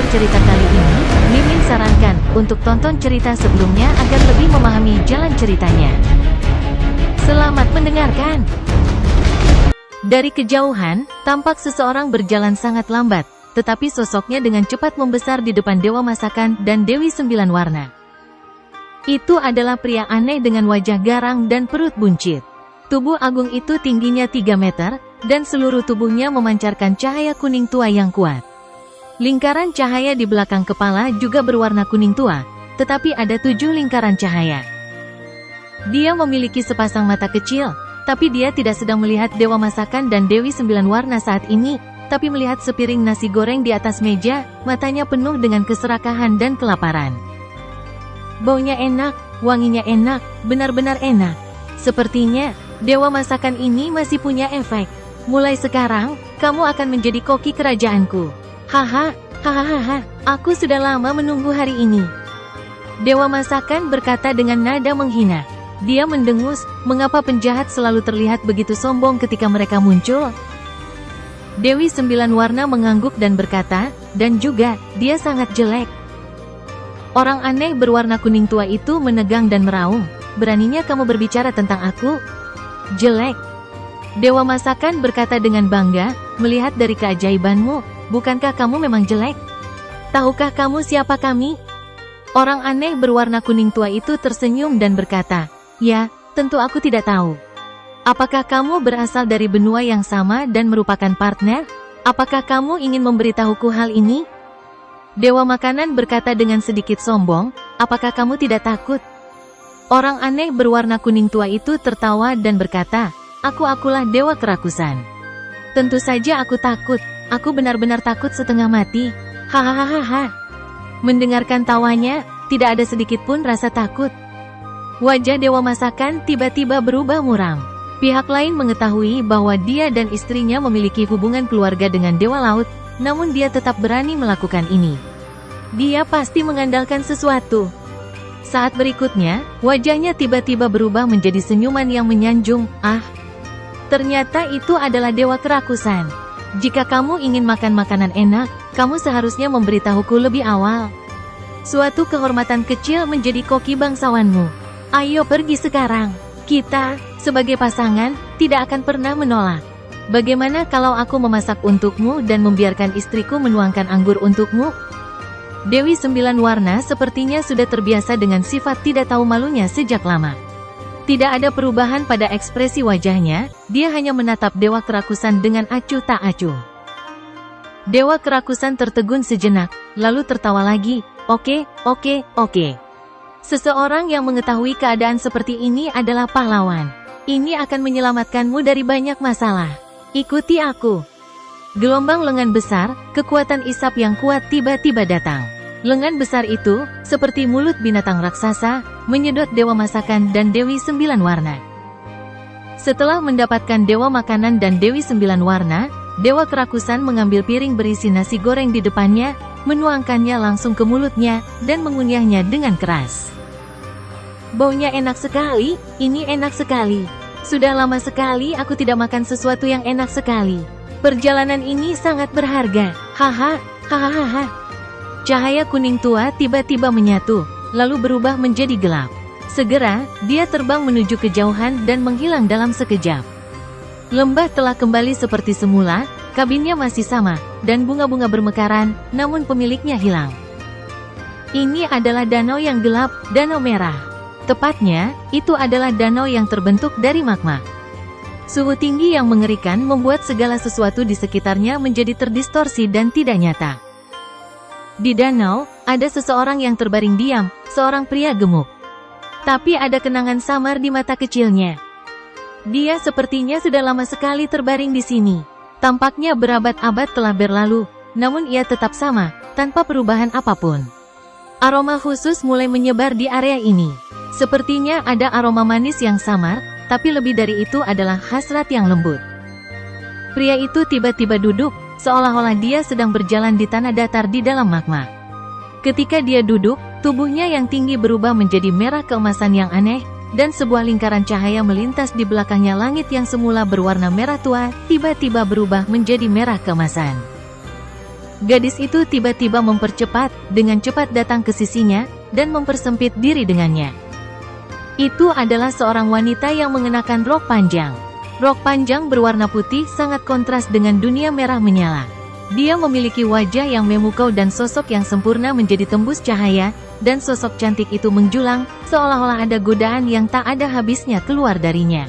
cerita kali ini, Mimin sarankan untuk tonton cerita sebelumnya agar lebih memahami jalan ceritanya. Selamat mendengarkan. Dari kejauhan, tampak seseorang berjalan sangat lambat, tetapi sosoknya dengan cepat membesar di depan Dewa Masakan dan Dewi Sembilan Warna. Itu adalah pria aneh dengan wajah garang dan perut buncit. Tubuh agung itu tingginya 3 meter, dan seluruh tubuhnya memancarkan cahaya kuning tua yang kuat. Lingkaran cahaya di belakang kepala juga berwarna kuning tua, tetapi ada 7 lingkaran cahaya. Dia memiliki sepasang mata kecil, tapi dia tidak sedang melihat Dewa Masakan dan Dewi Sembilan Warna saat ini, tapi melihat sepiring nasi goreng di atas meja, matanya penuh dengan keserakahan dan kelaparan. Baunya enak, wanginya enak, benar-benar enak. Sepertinya, Dewa Masakan ini masih punya efek. Mulai sekarang, kamu akan menjadi koki kerajaanku. Haha, hahaha, aku sudah lama menunggu hari ini. Dewa Masakan berkata dengan nada menghina. Dia mendengus, mengapa penjahat selalu terlihat begitu sombong ketika mereka muncul? Dewi Sembilan Warna mengangguk dan berkata, dan juga, dia sangat jelek. Orang aneh berwarna kuning tua itu menegang dan meraung. Beraninya kamu berbicara tentang aku? Jelek. Dewa Masakan berkata dengan bangga, melihat dari keajaibanmu, bukankah kamu memang jelek? Tahukah kamu siapa kami? Orang aneh berwarna kuning tua itu tersenyum dan berkata, ya, tentu aku tidak tahu. Apakah kamu berasal dari benua yang sama dan merupakan partner? Apakah kamu ingin memberitahuku hal ini? Dewa Makanan berkata dengan sedikit sombong, apakah kamu tidak takut? Orang aneh berwarna kuning tua itu tertawa dan berkata, akulah Dewa Kerakusan. Tentu saja aku takut. Aku benar-benar takut setengah mati. Hahaha. Mendengarkan tawanya, tidak ada sedikit pun rasa takut. Wajah Dewa Masakan tiba-tiba berubah muram. Pihak lain mengetahui bahwa dia dan istrinya memiliki hubungan keluarga dengan Dewa Laut, namun dia tetap berani melakukan ini. Dia pasti mengandalkan sesuatu. Saat berikutnya, wajahnya tiba-tiba berubah menjadi senyuman yang menyanjung. Ternyata itu adalah Dewa Kerakusan. Jika kamu ingin makan makanan enak, kamu seharusnya memberitahuku lebih awal. Suatu kehormatan kecil menjadi koki bangsawanmu. Ayo pergi sekarang. Kita, sebagai pasangan, tidak akan pernah menolak. Bagaimana kalau aku memasak untukmu dan membiarkan istriku menuangkan anggur untukmu? Dewi Sembilan Warna sepertinya sudah terbiasa dengan sifat tidak tahu malunya sejak lama. Tidak ada perubahan pada ekspresi wajahnya, dia hanya menatap Dewa Kerakusan dengan acuh tak acuh. Dewa Kerakusan tertegun sejenak, lalu tertawa lagi. Oke. Seseorang yang mengetahui keadaan seperti ini adalah pahlawan. Ini akan menyelamatkanmu dari banyak masalah. Ikuti aku. Gelombang lengan besar, kekuatan isap yang kuat tiba-tiba datang. Lengan besar itu, seperti mulut binatang raksasa, menyedot Dewa Masakan dan Dewi Sembilan Warna. Setelah mendapatkan Dewa Makanan dan Dewi Sembilan Warna, Dewa Kerakusan mengambil piring berisi nasi goreng di depannya, menuangkannya langsung ke mulutnya, dan mengunyahnya dengan keras. Baunya enak sekali, ini enak sekali. Sudah lama sekali aku tidak makan sesuatu yang enak sekali. Perjalanan ini sangat berharga. Hahaha. Cahaya kuning tua tiba-tiba menyatu, lalu berubah menjadi gelap. Segera, dia terbang menuju kejauhan dan menghilang dalam sekejap. Lembah telah kembali seperti semula, kabinnya masih sama, dan bunga-bunga bermekaran, namun pemiliknya hilang. Ini adalah danau yang gelap, danau merah. Tepatnya, itu adalah danau yang terbentuk dari magma. Suhu tinggi yang mengerikan membuat segala sesuatu di sekitarnya menjadi terdistorsi dan tidak nyata. Di danau, ada seseorang yang terbaring diam, seorang pria gemuk. Tapi ada kenangan samar di mata kecilnya. Dia sepertinya sudah lama sekali terbaring di sini. Tampaknya berabad-abad telah berlalu, namun ia tetap sama, tanpa perubahan apapun. Aroma khusus mulai menyebar di area ini. Sepertinya ada aroma manis yang samar, tapi lebih dari itu adalah hasrat yang lembut. Pria itu tiba-tiba duduk, seolah-olah dia sedang berjalan di tanah datar di dalam magma. Ketika dia duduk, tubuhnya yang tinggi berubah menjadi merah keemasan yang aneh, dan sebuah lingkaran cahaya melintas di belakangnya. Langit yang semula berwarna merah tua, tiba-tiba berubah menjadi merah keemasan. Gadis itu tiba-tiba mempercepat, dengan cepat datang ke sisinya, dan mempersempit diri dengannya. Itu adalah seorang wanita yang mengenakan rok panjang. Rok panjang berwarna putih sangat kontras dengan dunia merah menyala. Dia memiliki wajah yang memukau dan sosok yang sempurna menjadi tembus cahaya, dan sosok cantik itu menjulang, seolah-olah ada godaan yang tak ada habisnya keluar darinya.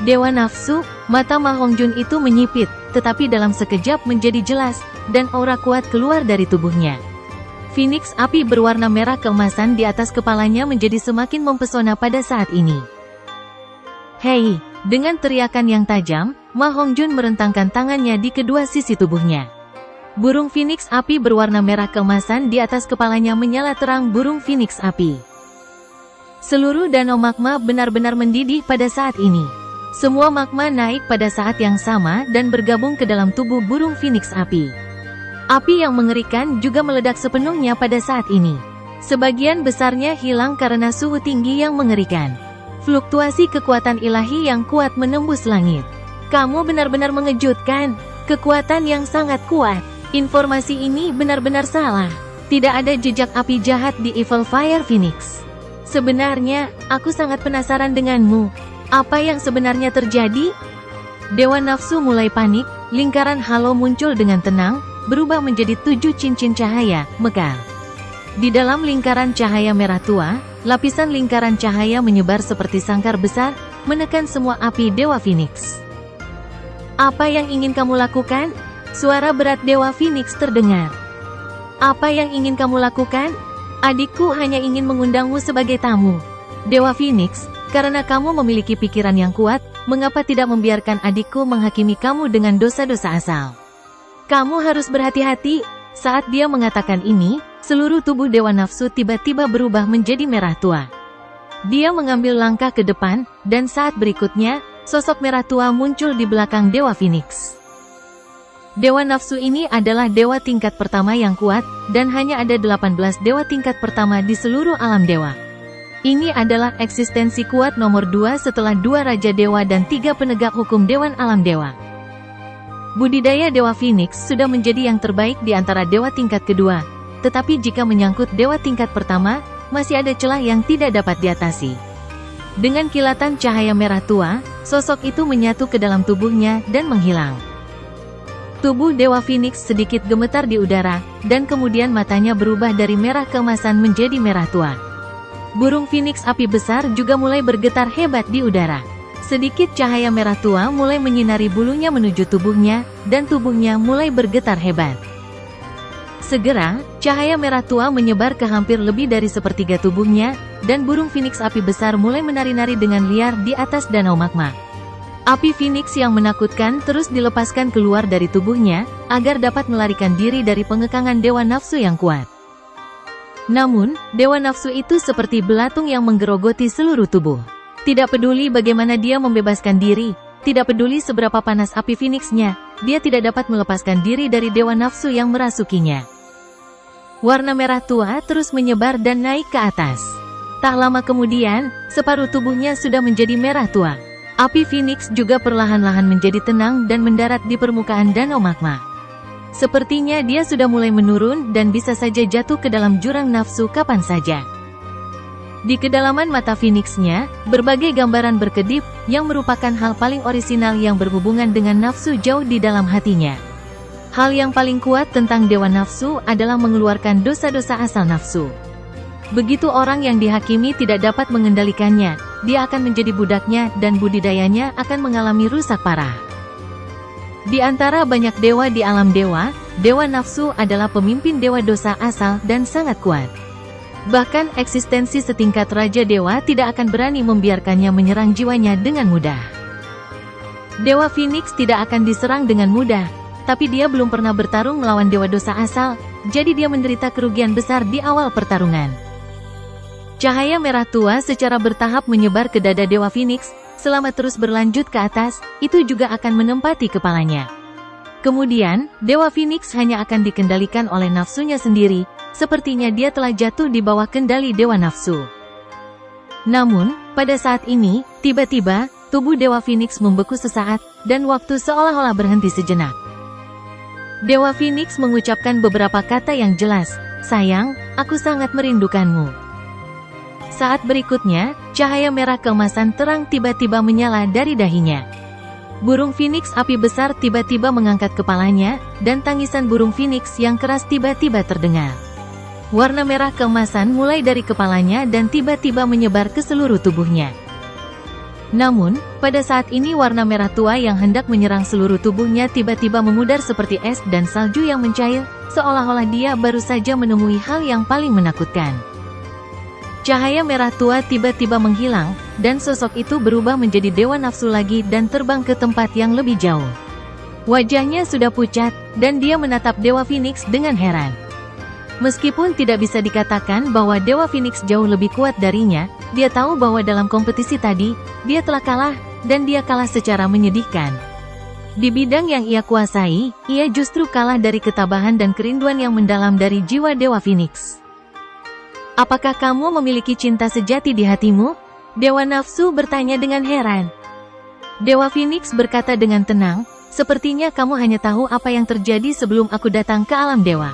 Dewa nafsu, mata Ma Hongjun itu menyipit, tetapi dalam sekejap menjadi jelas, dan aura kuat keluar dari tubuhnya. Phoenix api berwarna merah keemasan di atas kepalanya menjadi semakin mempesona pada saat ini. Hei! Dengan teriakan yang tajam, Ma Hongjun merentangkan tangannya di kedua sisi tubuhnya. Burung Phoenix api berwarna merah keemasan di atas kepalanya menyala terang burung Phoenix api. Seluruh danau magma benar-benar mendidih pada saat ini. Semua magma naik pada saat yang sama dan bergabung ke dalam tubuh burung Phoenix api. Api yang mengerikan juga meledak sepenuhnya pada saat ini. Sebagian besarnya hilang karena suhu tinggi yang mengerikan. Fluktuasi kekuatan ilahi yang kuat menembus langit. Kamu benar-benar mengejutkan. Kekuatan yang sangat kuat. Informasi ini benar-benar salah. Tidak ada jejak api jahat di Evil Fire Phoenix. Sebenarnya, aku sangat penasaran denganmu. Apa yang sebenarnya terjadi? Dewa nafsu mulai panik, lingkaran halo muncul dengan tenang, berubah menjadi 7 cincin cahaya, mekar. Di dalam lingkaran cahaya merah tua, lapisan lingkaran cahaya menyebar seperti sangkar besar, menekan semua api Dewa Phoenix. Apa yang ingin kamu lakukan? Suara berat Dewa Phoenix terdengar. Apa yang ingin kamu lakukan? Adikku hanya ingin mengundangmu sebagai tamu. Dewa Phoenix, karena kamu memiliki pikiran yang kuat, mengapa tidak membiarkan adikku menghakimi kamu dengan dosa-dosa asal? Kamu harus berhati-hati. Saat dia mengatakan ini, seluruh tubuh Dewa Nafsu tiba-tiba berubah menjadi merah tua. Dia mengambil langkah ke depan, dan saat berikutnya, sosok merah tua muncul di belakang Dewa Phoenix. Dewa Nafsu ini adalah dewa tingkat pertama yang kuat, dan hanya ada 18 dewa tingkat pertama di seluruh alam dewa. Ini adalah eksistensi kuat nomor 2 setelah 2 Raja Dewa dan 3 penegak hukum Dewan Alam Dewa. Budidaya Dewa Phoenix sudah menjadi yang terbaik di antara dewa tingkat kedua, tetapi jika menyangkut dewa tingkat pertama, masih ada celah yang tidak dapat diatasi. Dengan kilatan cahaya merah tua, sosok itu menyatu ke dalam tubuhnya dan menghilang. Tubuh Dewa Phoenix sedikit gemetar di udara, dan kemudian matanya berubah dari merah keemasan menjadi merah tua. Burung Phoenix api besar juga mulai bergetar hebat di udara. Sedikit cahaya merah tua mulai menyinari bulunya menuju tubuhnya, dan tubuhnya mulai bergetar hebat. Segera, cahaya merah tua menyebar ke hampir lebih dari sepertiga tubuhnya, dan burung Phoenix api besar mulai menari-nari dengan liar di atas danau magma. Api Phoenix yang menakutkan terus dilepaskan keluar dari tubuhnya, agar dapat melarikan diri dari pengekangan Dewa Nafsu yang kuat. Namun, Dewa Nafsu itu seperti belatung yang menggerogoti seluruh tubuh. Tidak peduli bagaimana dia membebaskan diri, tidak peduli seberapa panas api Phoenix-nya, dia tidak dapat melepaskan diri dari Dewa Nafsu yang merasukinya. Warna merah tua terus menyebar dan naik ke atas. Tak lama kemudian, separuh tubuhnya sudah menjadi merah tua. Api Phoenix juga perlahan-lahan menjadi tenang dan mendarat di permukaan danau magma. Sepertinya dia sudah mulai menurun dan bisa saja jatuh ke dalam jurang nafsu kapan saja. Di kedalaman mata Phoenix-nya, berbagai gambaran berkedip, yang merupakan hal paling orisinal yang berhubungan dengan nafsu jauh di dalam hatinya. Hal yang paling kuat tentang Dewa Nafsu adalah mengeluarkan dosa-dosa asal nafsu. Begitu orang yang dihakimi tidak dapat mengendalikannya, dia akan menjadi budaknya dan budidayanya akan mengalami rusak parah. Di antara banyak dewa di alam dewa, Dewa Nafsu adalah pemimpin dewa dosa asal dan sangat kuat. Bahkan eksistensi setingkat Raja Dewa tidak akan berani membiarkannya menyerang jiwanya dengan mudah. Dewa Phoenix tidak akan diserang dengan mudah, tapi dia belum pernah bertarung melawan dewa dosa asal, jadi dia menderita kerugian besar di awal pertarungan. Cahaya merah tua secara bertahap menyebar ke dada Dewa Phoenix, selama terus berlanjut ke atas, itu juga akan menempati kepalanya. Kemudian, Dewa Phoenix hanya akan dikendalikan oleh nafsunya sendiri, sepertinya dia telah jatuh di bawah kendali Dewa Nafsu. Namun, pada saat ini, tiba-tiba, tubuh Dewa Phoenix membeku sesaat, dan waktu seolah-olah berhenti sejenak. Dewa Phoenix mengucapkan beberapa kata yang jelas, "Sayang, aku sangat merindukanmu." Saat berikutnya, cahaya merah keemasan terang tiba-tiba menyala dari dahinya. Burung Phoenix api besar tiba-tiba mengangkat kepalanya, dan tangisan burung Phoenix yang keras tiba-tiba terdengar. Warna merah keemasan mulai dari kepalanya dan tiba-tiba menyebar ke seluruh tubuhnya. Namun, pada saat ini warna merah tua yang hendak menyerang seluruh tubuhnya tiba-tiba memudar seperti es dan salju yang mencair, seolah-olah dia baru saja menemui hal yang paling menakutkan. Cahaya merah tua tiba-tiba menghilang, dan sosok itu berubah menjadi dewa nafsu lagi dan terbang ke tempat yang lebih jauh. Wajahnya sudah pucat, dan dia menatap Dewa Phoenix dengan heran. Meskipun tidak bisa dikatakan bahwa Dewa Phoenix jauh lebih kuat darinya, dia tahu bahwa dalam kompetisi tadi, dia telah kalah, dan dia kalah secara menyedihkan. Di bidang yang ia kuasai, ia justru kalah dari ketabahan dan kerinduan yang mendalam dari jiwa Dewa Phoenix. "Apakah kamu memiliki cinta sejati di hatimu?" Dewa Nafsu bertanya dengan heran. Dewa Phoenix berkata dengan tenang, "Sepertinya kamu hanya tahu apa yang terjadi sebelum aku datang ke alam dewa.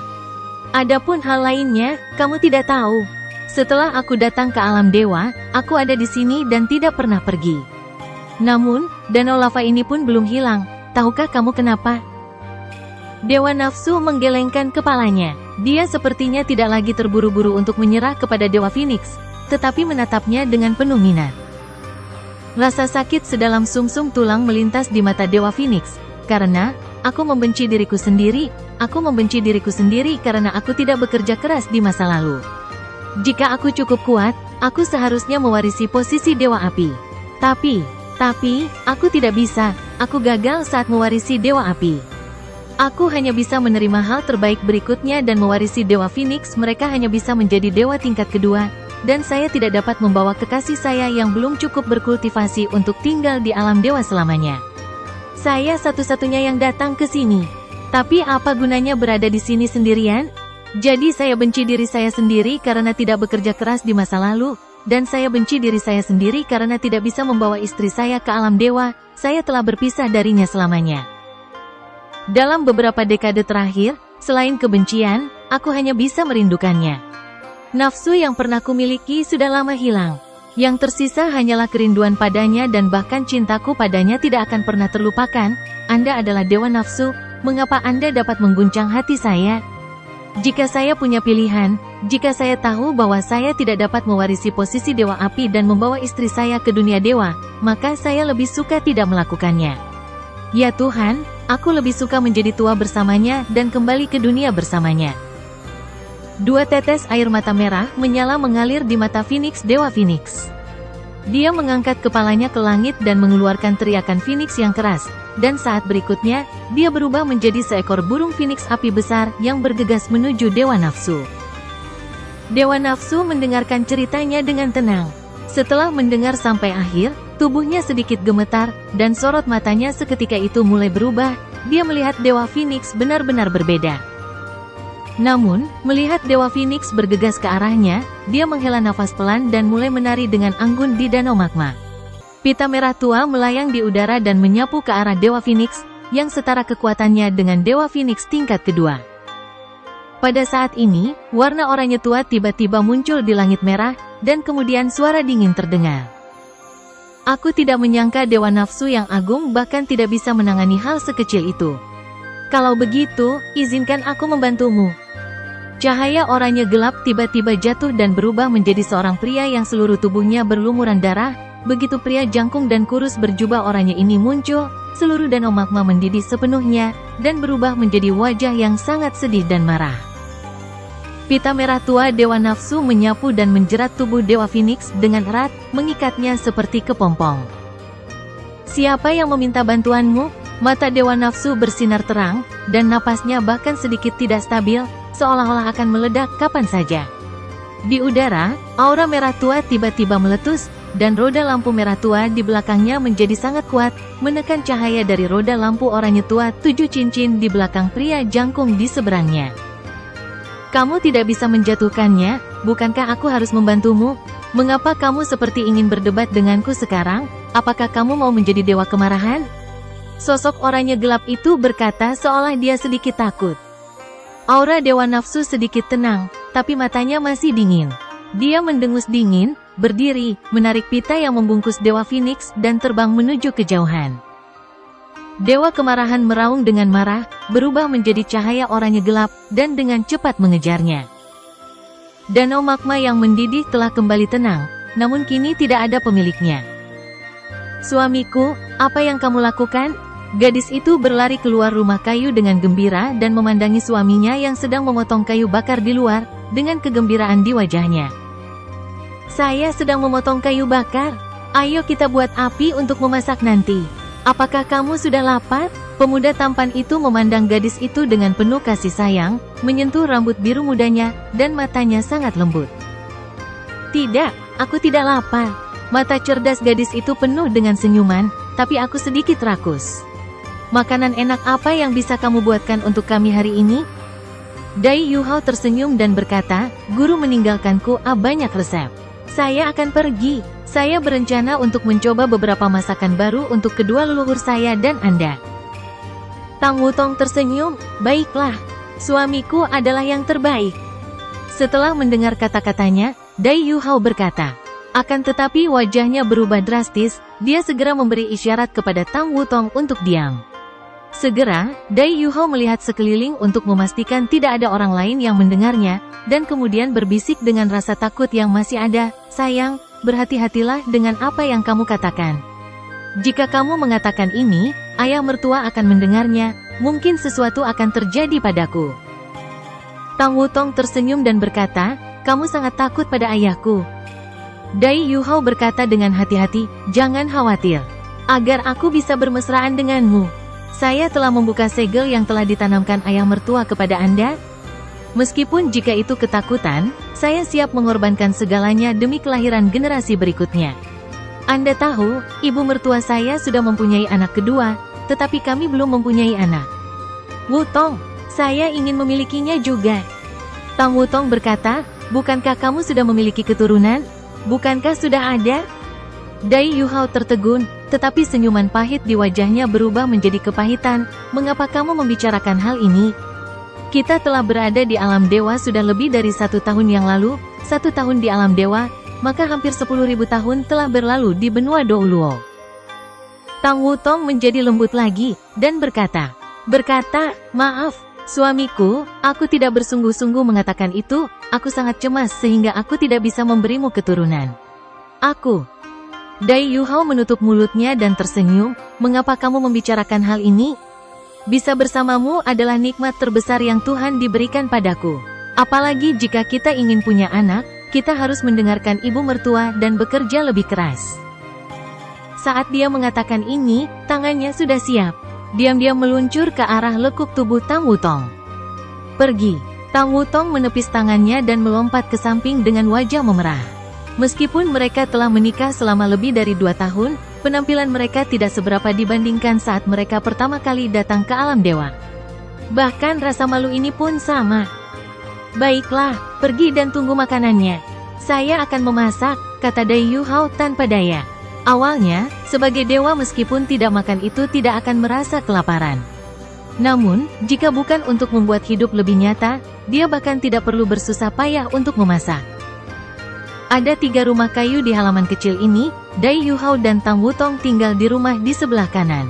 Adapun hal lainnya, kamu tidak tahu. Setelah aku datang ke alam dewa, aku ada di sini dan tidak pernah pergi. Namun, danau lava ini pun belum hilang. Tahukah kamu kenapa?" Dewa Nafsu menggelengkan kepalanya. Dia sepertinya tidak lagi terburu-buru untuk menyerah kepada Dewa Phoenix, tetapi menatapnya dengan penuh minat. Rasa sakit sedalam sumsum tulang melintas di mata Dewa Phoenix, karena aku membenci diriku sendiri karena aku tidak bekerja keras di masa lalu. Jika aku cukup kuat, aku seharusnya mewarisi posisi Dewa Api. Tapi, aku tidak bisa, aku gagal saat mewarisi Dewa Api. Aku hanya bisa menerima hal terbaik berikutnya dan mewarisi Dewa Phoenix. Mereka hanya bisa menjadi dewa tingkat kedua, dan saya tidak dapat membawa kekasih saya yang belum cukup berkultivasi untuk tinggal di alam dewa selamanya. Saya satu-satunya yang datang ke sini. Tapi apa gunanya berada di sini sendirian? Jadi saya benci diri saya sendiri karena tidak bekerja keras di masa lalu, dan saya benci diri saya sendiri karena tidak bisa membawa istri saya ke alam dewa. Saya telah berpisah darinya selamanya. Dalam beberapa dekade terakhir, selain kebencian, aku hanya bisa merindukannya. Nafsu yang pernah kumiliki sudah lama hilang. Yang tersisa hanyalah kerinduan padanya dan bahkan cintaku padanya tidak akan pernah terlupakan. Anda adalah Dewa Nafsu, mengapa Anda dapat mengguncang hati saya? Jika saya punya pilihan, jika saya tahu bahwa saya tidak dapat mewarisi posisi Dewa Api dan membawa istri saya ke dunia dewa, maka saya lebih suka tidak melakukannya. Ya Tuhan, aku lebih suka menjadi tua bersamanya dan kembali ke dunia bersamanya. 2 tetes air mata merah menyala mengalir di mata Phoenix Dewa Phoenix. Dia mengangkat kepalanya ke langit dan mengeluarkan teriakan Phoenix yang keras, dan saat berikutnya, dia berubah menjadi seekor burung Phoenix api besar yang bergegas menuju Dewa Nafsu. Dewa Nafsu mendengarkan ceritanya dengan tenang. Setelah mendengar sampai akhir, tubuhnya sedikit gemetar, dan sorot matanya seketika itu mulai berubah. Dia melihat Dewa Phoenix benar-benar berbeda. Namun, melihat Dewa Phoenix bergegas ke arahnya, dia menghela nafas pelan dan mulai menari dengan anggun di danau magma. Pita merah tua melayang di udara dan menyapu ke arah Dewa Phoenix, yang setara kekuatannya dengan Dewa Phoenix tingkat kedua. Pada saat ini, warna oranye tua tiba-tiba muncul di langit merah, dan kemudian suara dingin terdengar. Aku tidak menyangka Dewa Nafsu yang agung bahkan tidak bisa menangani hal sekecil itu. Kalau begitu, izinkan aku membantumu. Cahaya oranye gelap tiba-tiba jatuh dan berubah menjadi seorang pria yang seluruh tubuhnya berlumuran darah. Begitu pria jangkung dan kurus berjubah oranye ini muncul, seluruh danau magma mendidih sepenuhnya, dan berubah menjadi wajah yang sangat sedih dan marah. Pita merah tua Dewa Nafsu menyapu dan menjerat tubuh Dewa Phoenix dengan erat, mengikatnya seperti kepompong. Siapa yang meminta bantuanmu? Mata Dewa Nafsu bersinar terang, dan napasnya bahkan sedikit tidak stabil, seolah-olah akan meledak kapan saja. Di udara, aura merah tua tiba-tiba meletus, dan roda lampu merah tua di belakangnya menjadi sangat kuat, menekan cahaya dari roda lampu oranye tua 7 cincin di belakang pria jangkung di seberangnya. Kamu tidak bisa menjatuhkannya, bukankah aku harus membantumu? Mengapa kamu seperti ingin berdebat denganku sekarang? Apakah kamu mau menjadi dewa kemarahan? Sosok oranye gelap itu berkata seolah dia sedikit takut. Aura Dewa Nafsu sedikit tenang, tapi matanya masih dingin. Dia mendengus dingin, berdiri, menarik pita yang membungkus Dewa Phoenix dan terbang menuju kejauhan. Dewa Kemarahan meraung dengan marah, berubah menjadi cahaya oranye gelap, dan dengan cepat mengejarnya. Danau magma yang mendidih telah kembali tenang, namun kini tidak ada pemiliknya. Suamiku, apa yang kamu lakukan? Gadis itu berlari keluar rumah kayu dengan gembira dan memandangi suaminya yang sedang memotong kayu bakar di luar, dengan kegembiraan di wajahnya. Saya sedang memotong kayu bakar. Ayo kita buat api untuk memasak nanti. Apakah kamu sudah lapar? Pemuda tampan itu memandang gadis itu dengan penuh kasih sayang, menyentuh rambut biru mudanya, dan matanya sangat lembut. Tidak, aku tidak lapar. Mata cerdas gadis itu penuh dengan senyuman, tapi aku sedikit rakus. Makanan enak apa yang bisa kamu buatkan untuk kami hari ini? Dai Yuhao tersenyum dan berkata, guru meninggalkanku banyak resep. Saya akan pergi. Saya berencana untuk mencoba beberapa masakan baru untuk kedua leluhur saya dan Anda. Tang Wutong tersenyum, baiklah. Suamiku adalah yang terbaik. Setelah mendengar kata-katanya, Dai Yuhao berkata. Akan tetapi wajahnya berubah drastis, dia segera memberi isyarat kepada Tang Wutong untuk diam. Segera, Dai Yuhao melihat sekeliling untuk memastikan tidak ada orang lain yang mendengarnya, dan kemudian berbisik dengan rasa takut yang masih ada, sayang, berhati-hatilah dengan apa yang kamu katakan. Jika kamu mengatakan ini, ayah mertua akan mendengarnya, mungkin sesuatu akan terjadi padaku. Tang Wutong tersenyum dan berkata, kamu sangat takut pada ayahku. Dai Yuhao berkata dengan hati-hati, jangan khawatir. Agar aku bisa bermesraan denganmu. Saya telah membuka segel yang telah ditanamkan ayah mertua kepada Anda. Meskipun jika itu ketakutan, saya siap mengorbankan segalanya demi kelahiran generasi berikutnya. Anda tahu, ibu mertua saya sudah mempunyai anak kedua, tetapi kami belum mempunyai anak. Wutong, saya ingin memilikinya juga. Tang Wutong berkata, bukankah kamu sudah memiliki keturunan? Bukankah sudah ada? Dai Yuhao tertegun, tetapi senyuman pahit di wajahnya berubah menjadi kepahitan. Mengapa kamu membicarakan hal ini? Kita telah berada di alam dewa sudah lebih dari 1 tahun yang lalu, 1 tahun di alam dewa, maka hampir 10.000 tahun telah berlalu di benua Douluo. Tang Wutong menjadi lembut lagi, dan berkata, maaf, suamiku, aku tidak bersungguh-sungguh mengatakan itu, aku sangat cemas sehingga aku tidak bisa memberimu keturunan. Dai Yuhao menutup mulutnya dan tersenyum, mengapa kamu membicarakan hal ini? Bisa bersamamu adalah nikmat terbesar yang Tuhan diberikan padaku. Apalagi jika kita ingin punya anak, kita harus mendengarkan ibu mertua dan bekerja lebih keras. Saat dia mengatakan ini, tangannya sudah siap. Diam-diam meluncur ke arah lekuk tubuh Tang Wutong. Pergi. Tang Wutong menepis tangannya dan melompat ke samping dengan wajah memerah. Meskipun mereka telah menikah selama lebih dari 2 tahun, penampilan mereka tidak seberapa dibandingkan saat mereka pertama kali datang ke alam dewa. Bahkan rasa malu ini pun sama. Baiklah, pergi dan tunggu makanannya. Saya akan memasak, kata Dai Yuhao tanpa daya. Awalnya, sebagai dewa meskipun tidak makan itu tidak akan merasa kelaparan. Namun, jika bukan untuk membuat hidup lebih nyata, dia bahkan tidak perlu bersusah payah untuk memasak. Ada 3 rumah kayu di halaman kecil ini, Dai Yuhao dan Tang Wutong tinggal di rumah di sebelah kanan.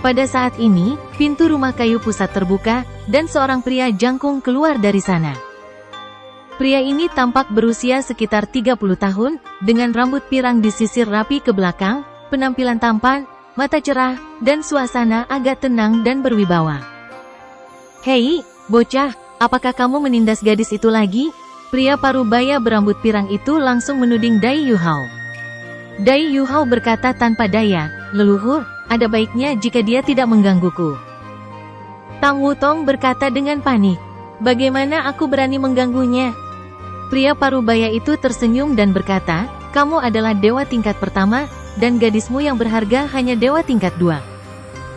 Pada saat ini, pintu rumah kayu pusat terbuka, dan seorang pria jangkung keluar dari sana. Pria ini tampak berusia sekitar 30 tahun, dengan rambut pirang disisir rapi ke belakang, penampilan tampan, mata cerah, dan suasana agak tenang dan berwibawa. Hei, bocah, apakah kamu menindas gadis itu lagi? Pria parubaya berambut pirang itu langsung menuding Dai Yuhao. Dai Yuhao berkata tanpa daya, leluhur, ada baiknya jika dia tidak menggangguku. Tang Wutong berkata dengan panik, bagaimana aku berani mengganggunya? Pria parubaya itu tersenyum dan berkata, kamu adalah dewa tingkat pertama, dan gadismu yang berharga hanya dewa tingkat 2.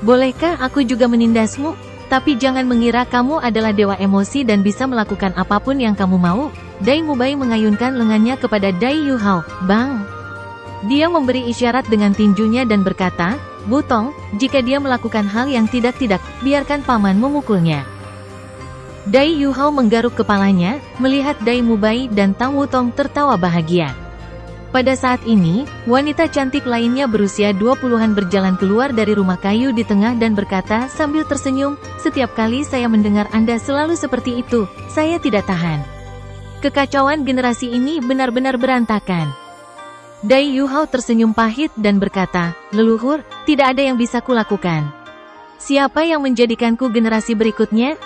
Bolehkah aku juga menindasmu? Tapi jangan mengira kamu adalah dewa emosi dan bisa melakukan apapun yang kamu mau. Dai Mubai mengayunkan lengannya kepada Dai Yuhao. Bang! Dia memberi isyarat dengan tinjunya dan berkata, Butong, jika dia melakukan hal yang tidak-tidak, biarkan paman memukulnya. Dai Yuhao menggaruk kepalanya, melihat Dai Mubai dan Tang Wutong tertawa bahagia. Pada saat ini, wanita cantik lainnya berusia 20-an berjalan keluar dari rumah kayu di tengah dan berkata sambil tersenyum, "Setiap kali saya mendengar Anda selalu seperti itu, saya tidak tahan. Kekacauan generasi ini benar-benar berantakan." Dai Yuhao tersenyum pahit dan berkata, "Leluhur, tidak ada yang bisa kulakukan. Siapa yang menjadikanku generasi berikutnya?